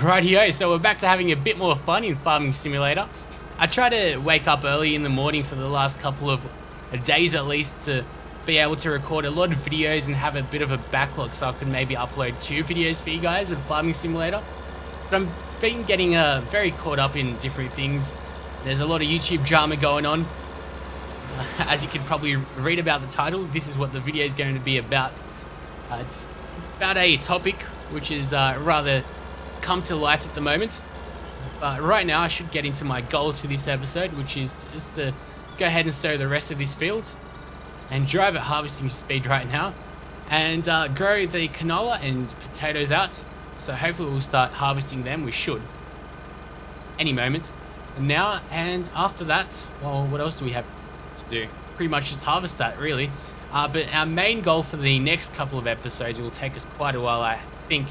Rightio, so we're back to having a bit more fun in Farming Simulator. I try to wake up early in the morning for the last couple of days at least to be able to record a lot of videos and have a bit of a backlog so I can maybe upload 2 videos for you guys in Farming Simulator. But I've been getting very caught up in different things. There's a lot of YouTube drama going on. As you can probably read about the title, this is what the video is going to be about. It's about a topic which is rather come to light at the moment. But right now I should get into my goals for this episode, which is just to go ahead and sow the rest of this field and drive at harvesting speed right now and grow the canola and potatoes out. So hopefully we'll start harvesting them. We should any moment now, and after that, well, what else do we have to do? Pretty much just harvest that, really. But our main goal for the next couple of episodes, it will take us quite a while I think,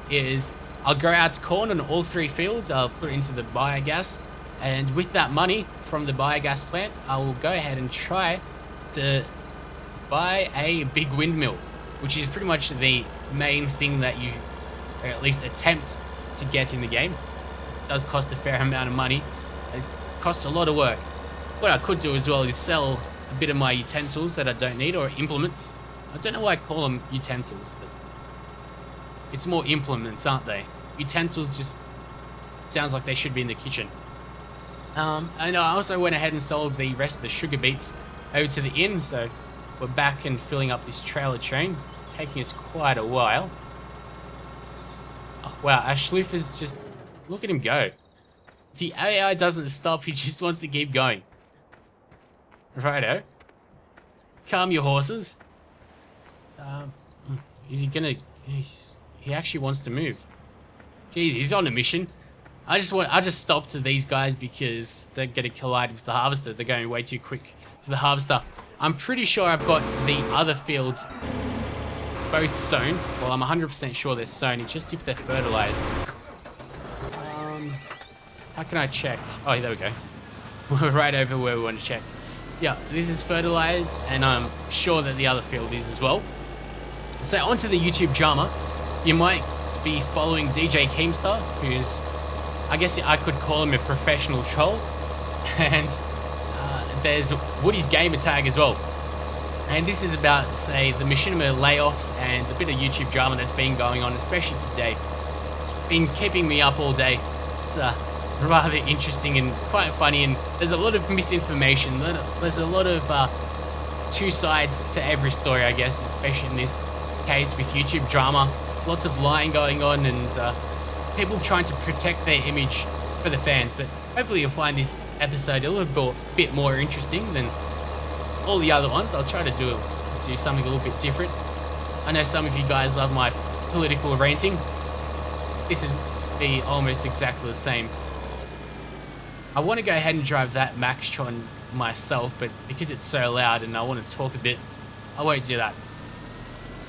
is I'll grow out corn on all 3 fields. I'll put it into the biogas, and with that money from the biogas plant, I will go ahead and try to buy a big windmill, which is pretty much the main thing that you, or at least attempt to get in the game. It does cost a fair amount of money. It costs a lot of work. What I could do as well is sell a bit of my utensils that I don't need, or implements. I don't know why I call them utensils, but it's more implements, aren't they? Utensils just sounds like they should be in the kitchen. And I also went ahead and sold the rest of the sugar beets over to the inn, so we're back and filling up this trailer train. It's taking us quite a while. Oh, wow, our Schliff is just... look at him go. The AI doesn't stop, he just wants to keep going. Righto. Calm your horses. Is he gonna... he actually wants to move. Jeez, he's on a mission. I just stopped to these guys because they're gonna collide with the harvester. They're going way too quick for the harvester. I'm pretty sure I've got the other fields both sown. Well, I'm 100% sure they're sown. It's just if they're fertilized. How can I check? Oh, there we go. We're right over where we want to check. Yeah, this is fertilized, and I'm sure that the other field is as well. So onto the YouTube drama. You might be following DJ Keemstar, who's, I guess I could call him a professional troll. And there's Woody's gamer tag as well. And this is about, say, the Machinima layoffs and a bit of YouTube drama that's been going on, especially today. It's been keeping me up all day. It's rather interesting and quite funny, and there's a lot of misinformation. There's a lot of 2 sides to every story, I guess, especially in this case with YouTube drama. Lots of lying going on, and people trying to protect their image for the fans. But hopefully you'll find this episode a little bit more interesting than all the other ones. I'll try to do something a little bit different. I know some of you guys love my political ranting. This is almost exactly the same. I want to go ahead and drive that Maxtron myself, but because it's so loud and I want to talk a bit, I won't do that.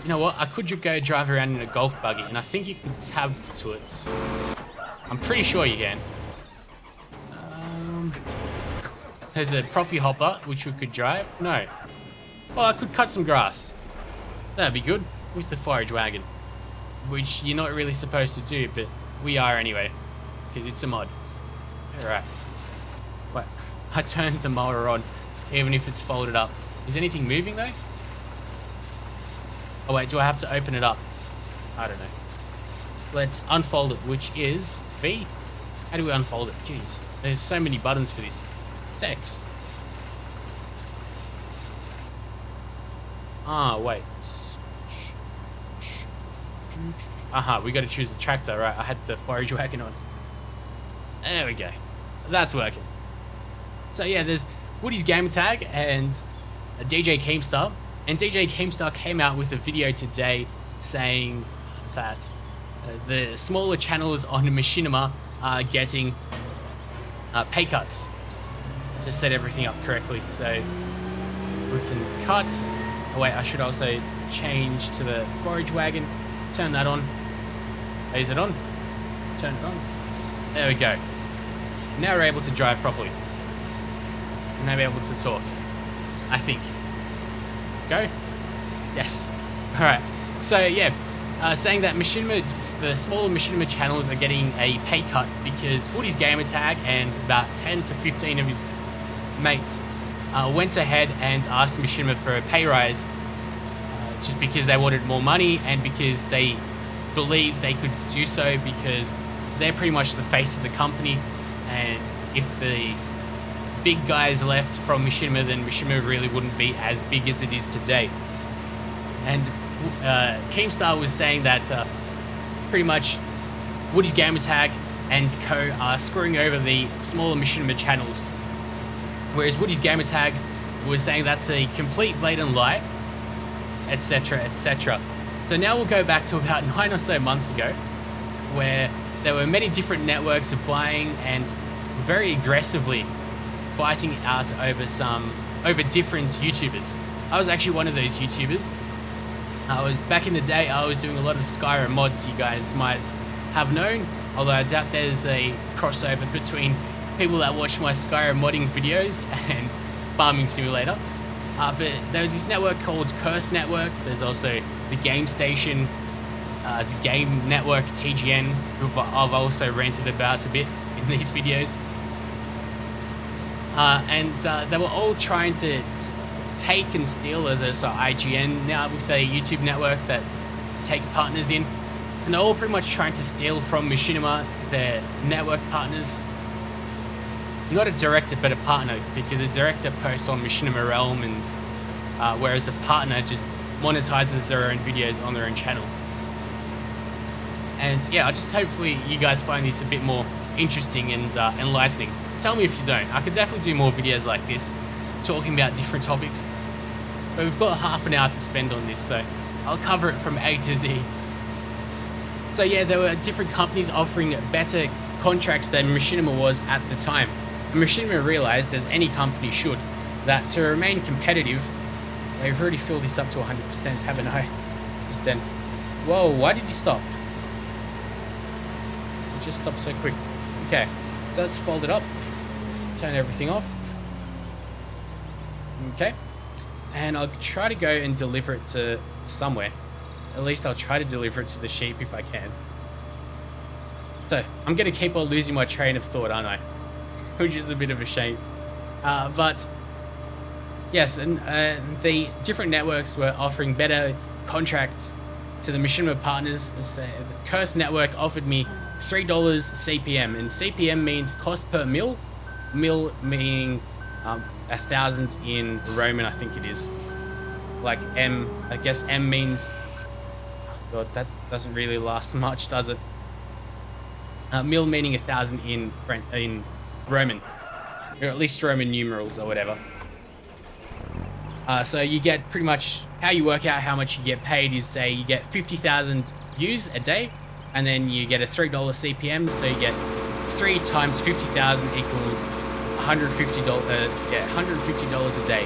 You know what? I could just go drive around in a golf buggy, and I think you can tab to it. I'm pretty sure you can. There's a Profi Hopper, which we could drive. No. Well, I could cut some grass. That'd be good. With the forage wagon. Which you're not really supposed to do, but we are anyway. Because it's a mod. Alright. Wait. I turned the mower on, even if it's folded up. Is anything moving though? Oh wait, do I have to open it up? I don't know. Let's unfold it, which is V. How do we unfold it? Jeez. There's so many buttons for this. It's X. Ah, wait. Aha, we gotta choose the tractor, right? I had the forage wagon on. There we go. That's working. So yeah, there's Woody's gamer tag and a DJ Keemstar. And DJ Keemstar came out with a video today saying that the smaller channels on Machinima are getting pay cuts to set everything up correctly. So we can cut. Oh wait, I should also change to the forage wagon. Turn that on. Is it on? Turn it on. There we go. Now we're able to drive properly. And now we're able to talk. I think. Go? Yes. Alright. So yeah, saying that Machinima, the smaller Machinima channels are getting a pay cut because Woody's Gamertag and about 10 to 15 of his mates went ahead and asked Machinima for a pay rise just because they wanted more money and because they believed they could do so because they're pretty much the face of the company, and if the big guys left from Machinima, then Machinima really wouldn't be as big as it is today. And Keemstar was saying that pretty much Woody's Gamertag and co are screwing over the smaller Machinima channels, whereas Woody's Gamertag was saying that's a complete blatant lie, etc, etc. So now we'll go back to about 9 or so months ago, where there were many different networks vying and very aggressively fighting out over different YouTubers. I was actually one of those YouTubers. Back in the day, I was doing a lot of Skyrim mods, you guys might have known, although I doubt there's a crossover between people that watch my Skyrim modding videos and Farming Simulator. But there's this network called Curse Network. There's also the Game Station, the Game Network TGN, who I've also ranted about a bit in these videos. And they were all trying to take and steal as a sort of IGN now with a YouTube network that take partners in, and they're all pretty much trying to steal from Machinima, their network partners. Not a director, but a partner, because a director posts on Machinima Realm, and whereas a partner just monetizes their own videos on their own channel. And yeah, I just hopefully you guys find this a bit more interesting and enlightening. Tell me if you don't. I could definitely do more videos like this, talking about different topics, but we've got half an hour to spend on this, so I'll cover it from A to Z. So yeah, there were different companies offering better contracts than Machinima was at the time. And Machinima realized, as any company should, that to remain competitive, they've already filled this up to 100%, haven't I? Just then. Whoa, why did you stop? You just stopped so quick. Okay, so let's fold it up, turn everything off. Okay, and I'll try to go and deliver it to somewhere. At least I'll try to deliver it to the sheep if I can. So, I'm going to keep on losing my train of thought, aren't I? Which is a bit of a shame. But, yes, and the different networks were offering better contracts to the Machinima partners. So the Curse Network offered me $3 CPM, and CPM means cost per mil. Mil meaning 1,000 in Roman, I think it is. Like M, I guess M means... God, that doesn't really last much, does it? Mil meaning 1,000 in Roman, or at least Roman numerals or whatever. So you get pretty much how you work out how much you get paid is, say you get 50,000 views a day, and then you get a $3 CPM, so you get 3 times 50,000 equals $150. Yeah, $150 a day.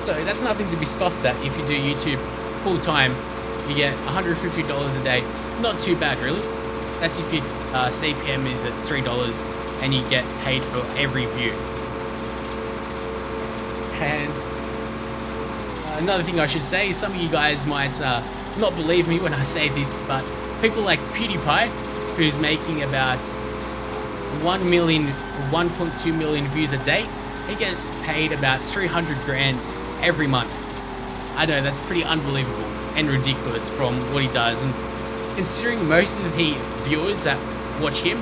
So that's nothing to be scoffed at. If you do YouTube full time, you get $150 a day. Not too bad, really. That's if your CPM is at $3 and you get paid for every view. And another thing I should say is, some of you guys might not believe me when I say this, but people like PewDiePie, who's making about 1 million, 1.2 million views a day, he gets paid about 300 grand every month. I know, that's pretty unbelievable and ridiculous from what he does. And considering most of the viewers that watch him,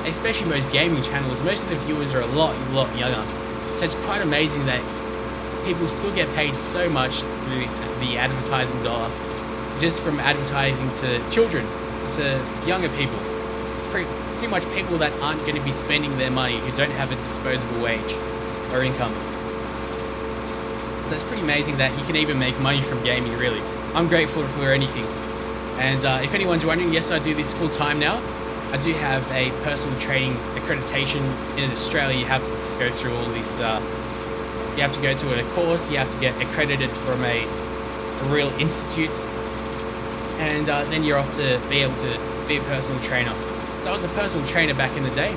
especially most gaming channels, most of the viewers are a lot younger. So it's quite amazing that people still get paid so much through the advertising dollar, just from advertising to children, to younger people. Pretty much people that aren't going to be spending their money, who don't have a disposable wage or income. So it's pretty amazing that you can even make money from gaming, really. I'm grateful for anything. And if anyone's wondering, yes, I do this full time now. I do have a personal training accreditation. In Australia, you have to go through all this, you have to go to a course, you have to get accredited from a real institute, and then you're off to be able to be a personal trainer. So I was a personal trainer back in the day.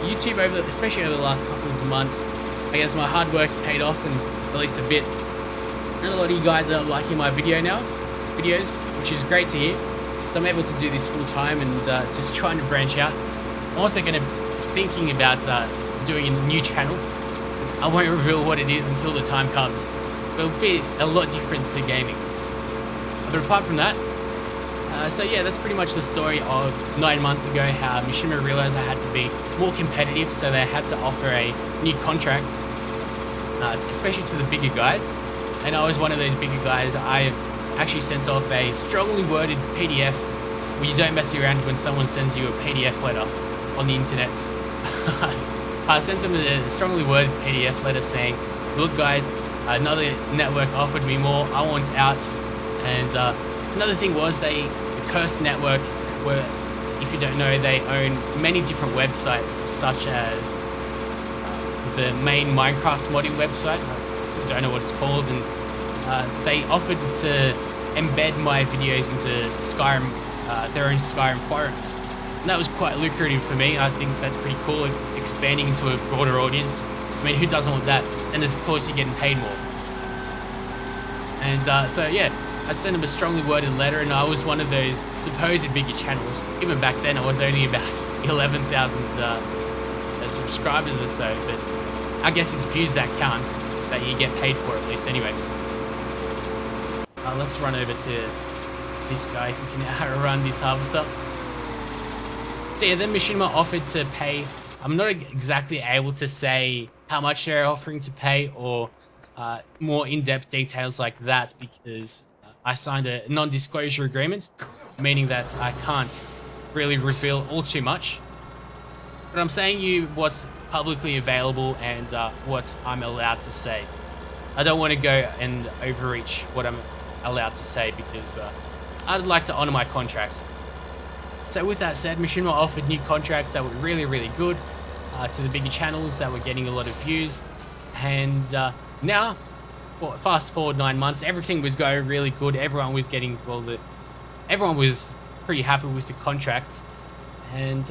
YouTube, especially over the last couple of months, I guess my hard work's paid off, and at least a bit. And a lot of you guys are liking my video now. videos, which is great to hear. So I'm able to do this full time and just trying to branch out. I'm also going to thinking about doing a new channel. I won't reveal what it is until the time comes. It'll be a lot different to gaming. But apart from that, so yeah, that's pretty much the story of 9 months ago, how Machinima realized I had to be more competitive, so they had to offer a new contract, especially to the bigger guys. And I was one of those bigger guys. I actually sent off a strongly worded PDF where you don't mess around when someone sends you a PDF letter on the internet. I sent them a strongly worded PDF letter saying, look guys, another network offered me more, I want out. And another thing was the Curse network, where, if you don't know, they own many different websites, such as the main Minecraft modding website, I don't know what it's called, and they offered to embed my videos into Skyrim, their own Skyrim forums. And that was quite lucrative for me. I think that's pretty cool, expanding into a broader audience. I mean, who doesn't want that? And of course, you're getting paid more. And so yeah, I sent them a strongly worded letter, and I was one of those supposed bigger channels. Even back then, I was only about 11,000 subscribers or so, but I guess it's views that count, that you get paid for at least anyway. Let's run over to this guy, if we can outrun this harvester. So yeah, then Machinima offered to pay. I'm not exactly able to say how much they're offering to pay, or more in-depth details like that, because I signed a non-disclosure agreement, meaning that I can't really reveal all too much. But I'm saying you what's publicly available and what I'm allowed to say. I don't want to go and overreach what I'm allowed to say, because I'd like to honor my contract. So with that said, Machinima offered new contracts that were really, really good to the bigger channels that were getting a lot of views. And now, well, fast forward 9 months, everything was going really good. Everyone was getting, well, everyone was pretty happy with the contracts. And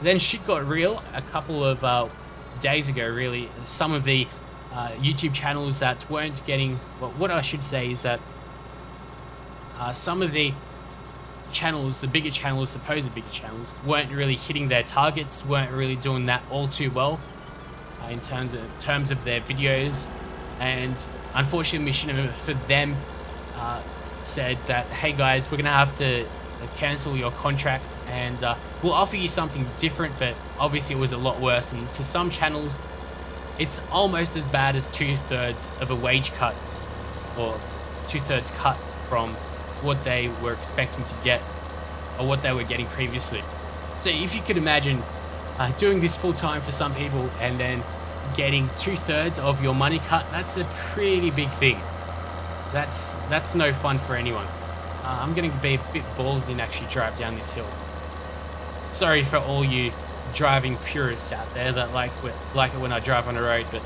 then shit got real a couple of days ago, really. Some of the YouTube channels that weren't getting, well, what I should say is that some of the channels, the bigger channels, supposed bigger channels, weren't really hitting their targets, weren't really doing that all too well in terms of their videos. And unfortunately, Machinima for them said that, hey guys, we're gonna have to cancel your contract, and we'll offer you something different. But obviously it was a lot worse, and for some channels it's almost as bad as 2/3 of a wage cut, or 2/3 cut from what they were expecting to get, or what they were getting previously. So if you could imagine doing this full time for some people and then getting 2/3 of your money cut, that's a pretty big thing. That's no fun for anyone. I'm gonna be a bit ballsy and actually drive down this hill. Sorry for all you driving purists out there that like it when I drive on the road, but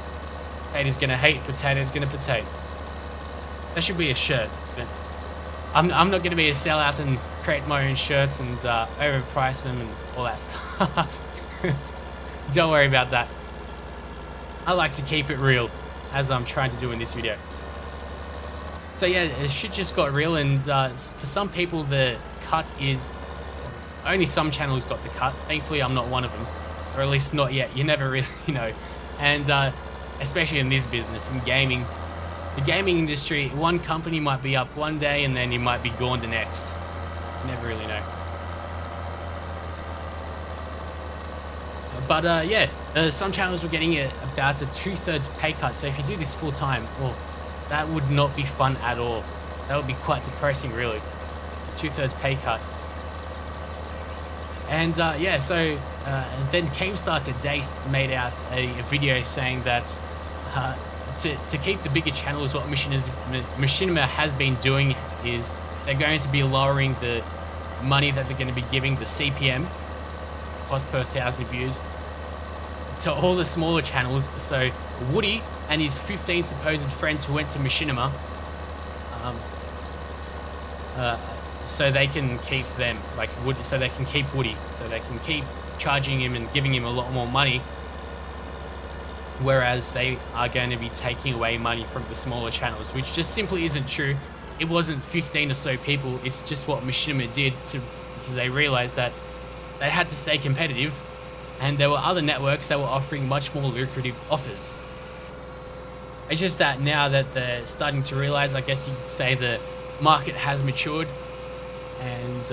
haters gonna hate, potatoes gonna potato. That should be a shirt, but I'm not gonna be a sellout and create my own shirts and overprice them and all that stuff. Don't worry about that. I like to keep it real, as I'm trying to do in this video. So yeah, shit just got real, and for some people the cut is, only some channels got the cut. Thankfully I'm not one of them, or at least not yet. You never really know. And especially in this business, in gaming, the gaming industry, one company might be up one day and then it might be gone the next. You never really know. But yeah, some channels were getting about a 2/3 pay cut. So if you do this full time, well, that would not be fun at all. That would be quite depressing, really. 2/3 pay cut. And yeah, so then Keemstar today made out a video saying that to keep the bigger channels, what Machinima has been doing is they're going to be lowering the money that they're going to be giving, the CPM, cost per 1,000 views, to all the smaller channels. So Woody and his 15 supposed friends who went to Machinima, so they can keep them, like Woody, so they can keep Woody, so they can keep charging him and giving him a lot more money, whereas they are going to be taking away money from the smaller channels, which just simply isn't true. it wasn't 15 or so people. It's just what Machinima did because they realized that they had to stay competitive, and there were other networks that were offering much more lucrative offers. It's just that now that they're starting to realize, I guess you could say, the market has matured, and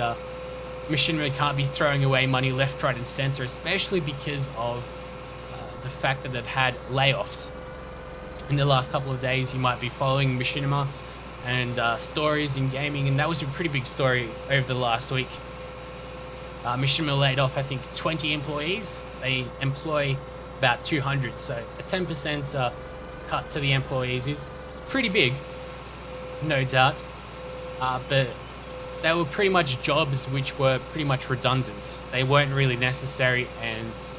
Machinima can't be throwing away money left, right, and center, especially because of the fact that they've had layoffs. In the last couple of days, you might be following Machinima and stories in gaming, and that was a pretty big story over the last week. Machinima laid off, I think, 20 employees. They employ about 200, so a 10% cut to the employees is pretty big, no doubt. But they were pretty much jobs which were pretty much redundant. They weren't really necessary, and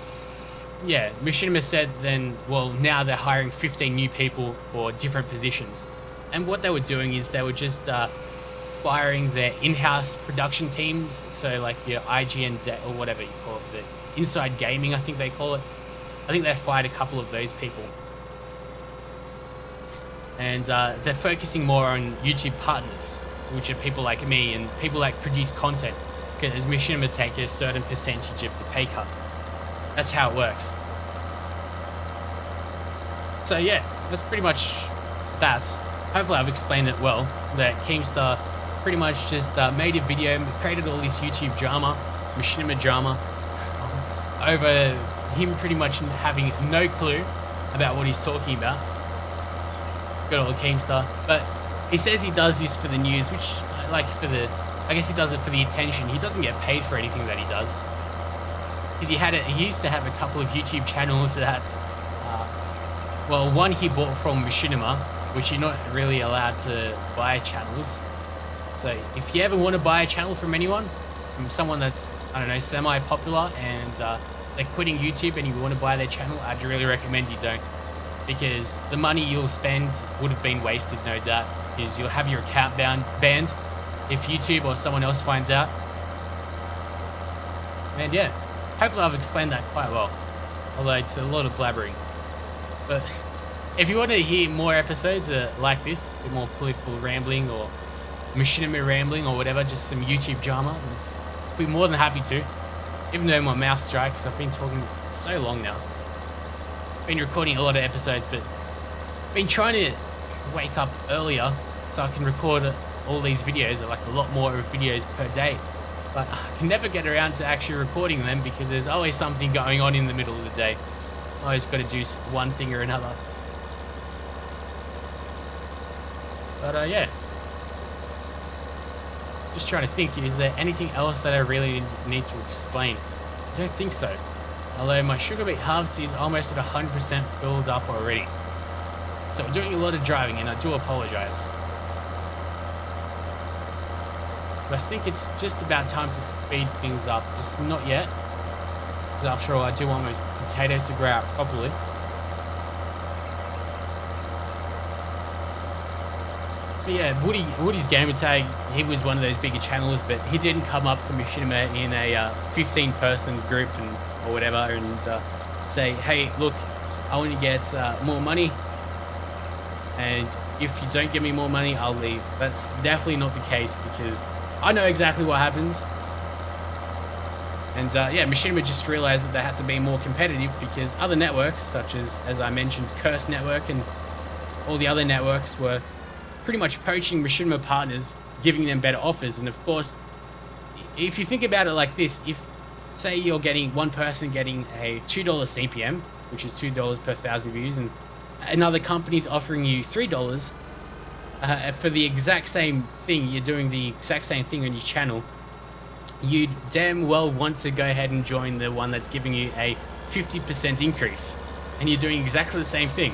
yeah, Machinima said then, well, now they're hiring 15 new people for different positions. And what they were doing is they were just firing their in-house production teams, so like your IGN or whatever you call it, the inside gaming, I think they call it. I think they fired a couple of those people. And they're focusing more on YouTube partners, which are people like me and people that produce content, because Machinima take a certain percentage of the pay cut. That's how it works. So yeah, that's pretty much that. Hopefully I've explained it well, that Keemstar pretty much just made a video, created all this YouTube drama, Machinima drama, over him pretty much having no clue about what he's talking about. Good old Keemstar. But he says he does this for the news, which, like, I guess he does it for the attention. He doesn't get paid for anything that he does. Because he used to have a couple of YouTube channels that, well, one he bought from Machinima, which you're not really allowed to buy channels. So if you ever want to buy a channel from anyone, from someone that's, I don't know, semi-popular, and they're quitting YouTube and you want to buy their channel, I'd really recommend you don't. Because the money you'll spend would have been wasted, no doubt. Because you'll have your account banned if YouTube or someone else finds out. And yeah, hopefully I've explained that quite well. Although it's a lot of blabbering. But if you want to hear more episodes like this, a bit more political rambling or Machinima rambling or whatever, just some YouTube drama, I'd be more than happy to. Even though my mouth's dry because I've been talking so long now. Been recording a lot of episodes, but been trying to wake up earlier so I can record all these videos, or like a lot more videos per day. But I can never get around to actually recording them because there's always something going on in the middle of the day. I always got to do one thing or another. But yeah, just trying to think, is there anything else that I really need to explain? I don't think so. Although my sugar beet harvest is almost at 100% filled up already. So I'm doing a lot of driving and I do apologize. But I think it's just about time to speed things up. Just not yet. Because after all, I do want those potatoes to grow out properly. But yeah, Woody's Gamer Tag, he was one of those bigger channels, but he didn't come up to Machinima in a 15-person group or whatever and say, hey, look, I want to get more money, and if you don't give me more money, I'll leave. That's definitely not the case, because I know exactly what happened. And yeah, Machinima just realized that they had to be more competitive because other networks, such as I mentioned, Curse Network and all the other networks, were pretty much poaching Machinima partners, giving them better offers. And of course, if you think about it like this, if say you're getting one person getting a $2 CPM, which is $2 per 1,000 views, and another company's offering you $3 for the exact same thing, you're doing the exact same thing on your channel, you'd damn well want to go ahead and join the one that's giving you a 50% increase, and you're doing exactly the same thing.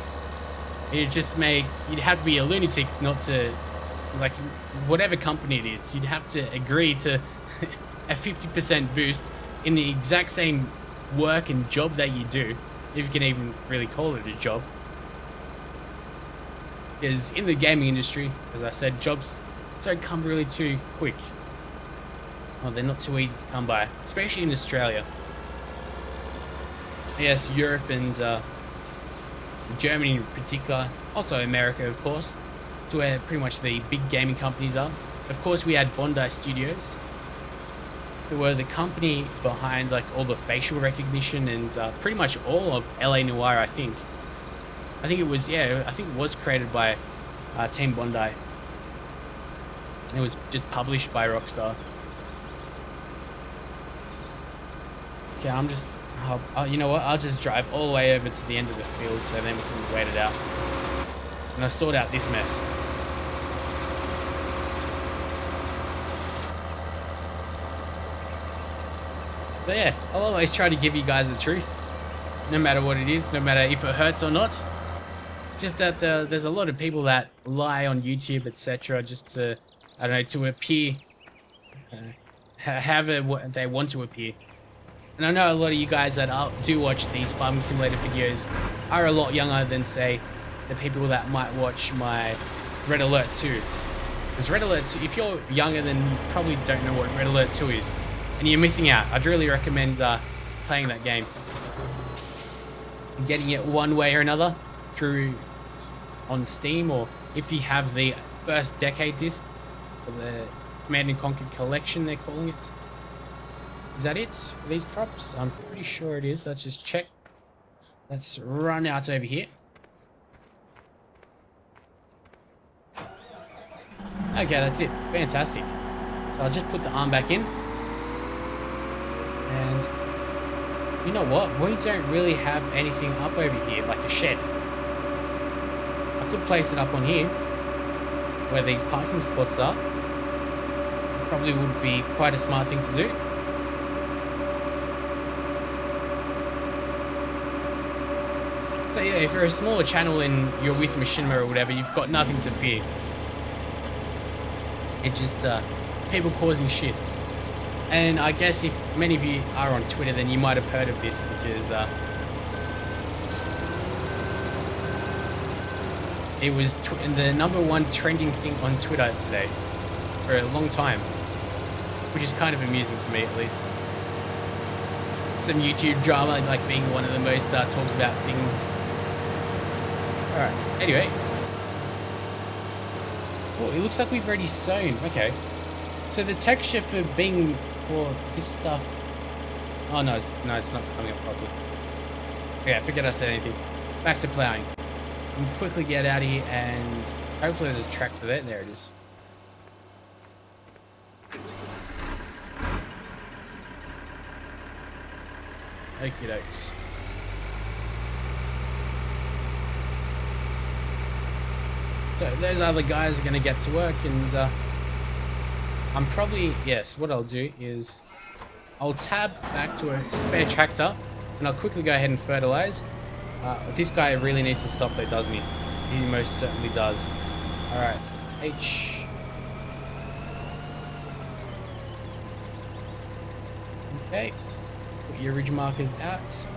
You'd have to be a lunatic not to, like, whatever company it is, you'd have to agree to a 50% boost in the exact same work and job that you do, if you can even really call it a job. Because in the gaming industry, as I said, jobs don't come really too quick. Well, they're not too easy to come by, especially in Australia. Yes, Europe and Germany in particular, also America, of course. It's where pretty much the big gaming companies are. Of course, we had Bondi Studios, who were the company behind like all the facial recognition and pretty much all of LA Noire, I think. I think it was, yeah, I think it was created by Team Bondi. It was just published by Rockstar. Okay, I'm just, you know what, I'll just drive all the way over to the end of the field so then we can wait it out. And I'll sort out this mess. But yeah, I'll always try to give you guys the truth, no matter what it is, no matter if it hurts or not. Just that there's a lot of people that lie on YouTube, etc., just to, I don't know, to appear however they want to appear. And I know a lot of you guys that do watch these farming simulator videos are a lot younger than, say, the people that might watch my Red Alert 2. Because Red Alert 2, if you're younger, then you probably don't know what Red Alert 2 is. And you're missing out. I'd really recommend playing that game. Getting it one way or another through on Steam, or if you have the first decade disc, or the Command & Conquer collection they're calling it. Is that it for these crops? I'm pretty sure it is. Let's just check. Let's run out over here. Okay, that's it. Fantastic. So I'll just put the arm back in. And you know what? We don't really have anything up over here, like a shed. I could place it up on here, where these parking spots are. Probably would be quite a smart thing to do. But yeah, if you're a smaller channel and you're with Machinima or whatever, you've got nothing to fear. It's just people causing shit. And I guess if many of you are on Twitter, then you might have heard of this, because it was the #1 trending thing on Twitter today for a long time, which is kind of amusing to me, at least. Some YouTube drama, like being one of the most talks about things. Alright, anyway. Oh, it looks like we've already sown. Okay. So the texture for this stuff... Oh, no, it's not coming up properly. Okay, I forget I said anything. Back to plowing. We can quickly get out of here, and hopefully there's a tractor there. There it is. Okie dokes. So those other guys are going to get to work, and I'm probably, yes, what I'll do is I'll tab back to a spare tractor, and I'll quickly go ahead and fertilize. This guy really needs to stop though, doesn't he? He most certainly does. Alright, H. Okay, put your ridge markers out.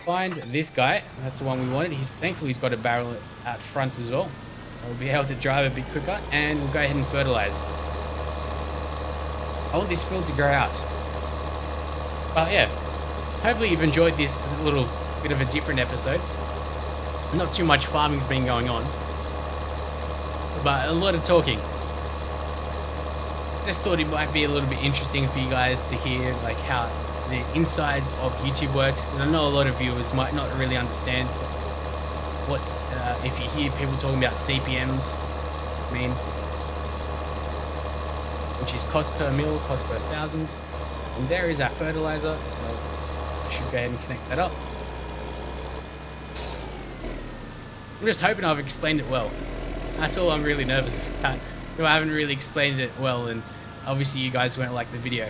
Find this guy. That's the one we wanted. Thankfully he's got a barrel out front as well, so we'll be able to drive a bit quicker, and we'll go ahead and fertilize. I want this field to grow out. But yeah, hopefully you've enjoyed this as a little bit of a different episode. Not too much farming's been going on, but a lot of talking. Just thought it might be a little bit interesting for you guys to hear, like, how the inside of YouTube works, because I know a lot of viewers might not really understand what if you hear people talking about CPMs, I mean, which is cost per mil, cost per thousand. And there is our fertilizer, so I should go ahead and connect that up. I'm just hoping I've explained it well. That's all I'm really nervous about. If I haven't really explained it well, and obviously you guys won't like the video.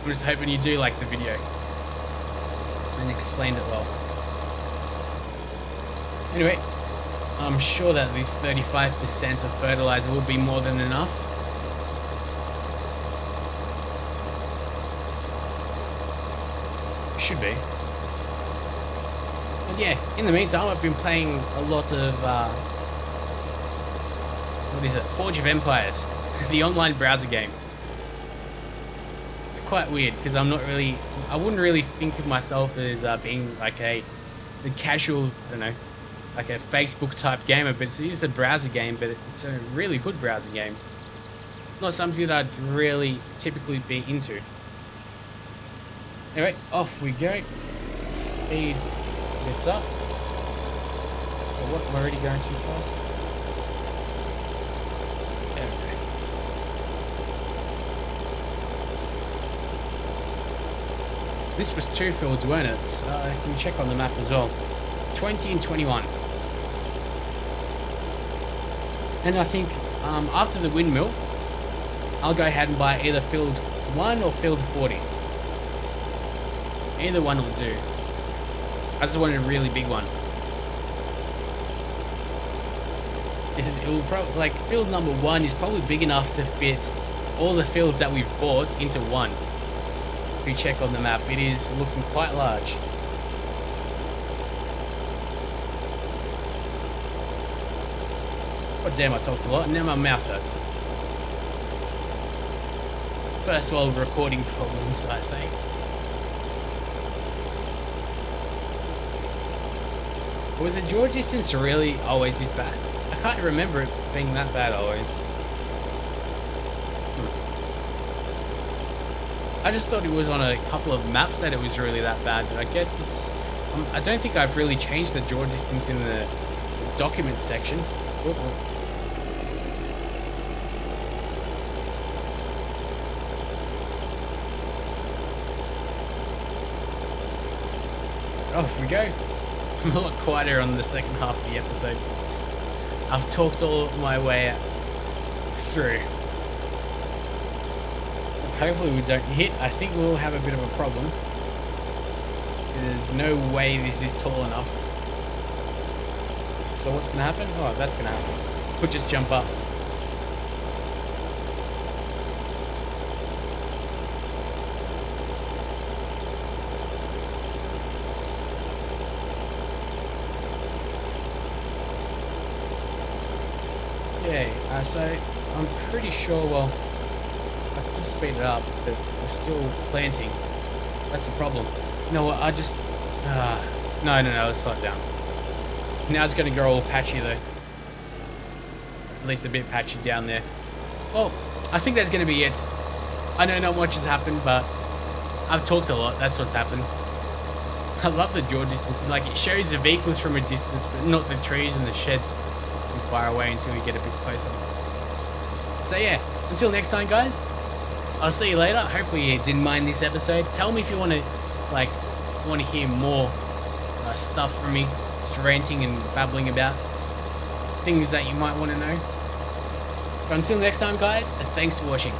I'm just hoping you do like the video and explained it well. Anyway, I'm sure that this 35% of fertilizer will be more than enough. Should be. And yeah, in the meantime, I've been playing a lot of what is it? Forge of Empires, the online browser game. It's quite weird because I wouldn't really think of myself as being like a a casual, I don't know, like a Facebook type gamer, but it is a browser game, but it's a really good browser game. Not something that I'd really typically be into. Anyway, off we go. Speed this up. Oh, what? I'm already going too fast. Okay. This was 2 fields, weren't it? So I can check on the map as well. 20 and 21. And I think after the windmill, I'll go ahead and buy either field 1 or field 40. Either one will do. I just wanted a really big one. It will probably, like, field number 1 is probably big enough to fit all the fields that we've bought into one. If you check on the map, it is looking quite large. God damn, I talked a lot and now my mouth hurts. First world recording problems, I say. Was the draw distance really always this bad? I can't remember it being that bad always. I just thought it was on a couple of maps that it was really that bad, but I guess it's... I don't think I've really changed the draw distance in the document section. Off we go. I'm a lot quieter on the second half of the episode. I've talked all my way through. Hopefully we don't hit. I think we'll have a bit of a problem. There's no way this is tall enough. So what's going to happen? Oh, that's going to happen. Could just jump up. Yeah, so I'm pretty sure, well, I could speed it up, but we're still planting. That's the problem. You know what, I just... No, let's slow it down. Now it's going to grow all patchy though. At least a bit patchy down there. Well, I think that's going to be it. I know not much has happened, but I've talked a lot. That's what's happened. I love the draw distance. Like, it shows the vehicles from a distance, but not the trees and the sheds far away until we get a bit closer. So yeah, until next time, guys. I'll see you later. Hopefully you didn't mind this episode. Tell me if you want to hear more stuff from me, just ranting and babbling about things that you might want to know. But until next time, guys, thanks for watching.